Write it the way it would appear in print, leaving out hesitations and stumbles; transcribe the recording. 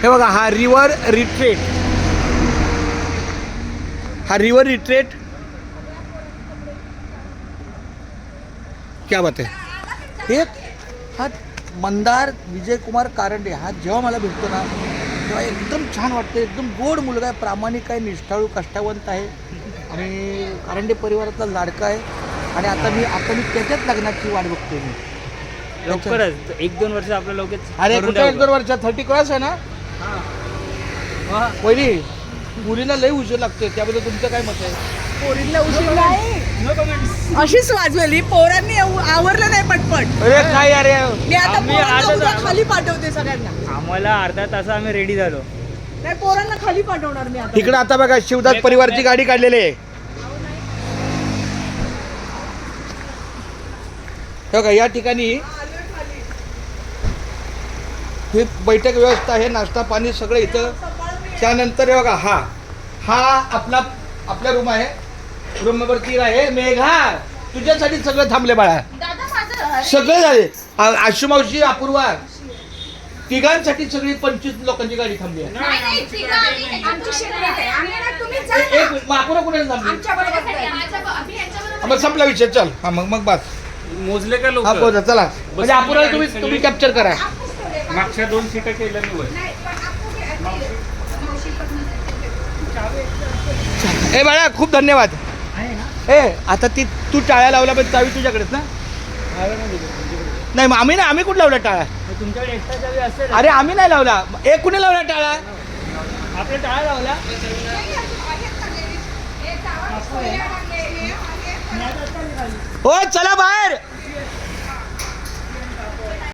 हे बघा हा रिव्हर रिट्रेट, हा रिव्हर रिट्रेट क्या बात आहे. एक हा मंदार विजयकुमार कारंडे हा जेव्हा मला भेटतो ना तेव्हा एकदम छान वाटतं. एकदम गोड मुलगा आहे, प्रामाणिक आहे, निष्ठाळू, कष्टावंत आहे आणि कारंडे परिवारातला लाडका आहे. आणि आता मी त्याच्याच लग्नाची वाट बघतोय. मी लवकरच 1-2 वर्ष आपलं लगेच. अरे कुठे 1-2 वर्षात 30 क्रॉस आहे ना. पहिली मुलीला लई उशीर लागतोय, त्याबद्दल तुमचं काय मत आहे? पोरींना उशीर नाही, अशीच वाजवली. पोरांनी आवरलं नाही पटपट. अरे काय अरे मी आता आम्ही पोरांना आता उद्या जाऊ. खाली पाठवते सगळ्यांना. आम्हाला अर्धा तास आम्ही रेडी झालो. नाही, पोरांना खाली पाठवणार मी आता. इकडे आता बघा शिवदास परिवारची गाडी काढलेली आहे. बघा या ठिकाणी ही बैठक व्यवस्था आहे, नाश्ता पाणी सगळं इथं. त्यानंतर हे बघा हा आपला रूम आहे. रूम नंबर 3 आहे. मेघा तुझ्यासाठी सगळं थांबले बाळा, सगळं झाले. आशुमावशी, अपूर्वा तिघांसाठी सगळी 25 लोकांची गाडी थांबली आहे. एक अपूर्वा कुणाला थांबली? मग संपला विषय. चल हा मग बात मोजले का लोक? हा पोहोचा चला. म्हणजे अपूर्वा तुम्ही कॅप्चर करा. मागच्या 2 सीटा केल्या मी वर. ए बाळा खूप धन्यवाद. ए आता तू टाळ्या लावला पण चावी तुझ्याकडेच ना? नाही मग आम्ही कुठं लावला टाळा? तुमच्याकडे एक्स्ट्रा चावी असेल. अरे आम्ही नाही लावला. कुणी लावला टाळा? आपला टाळा लावला. हो चला बाहेर.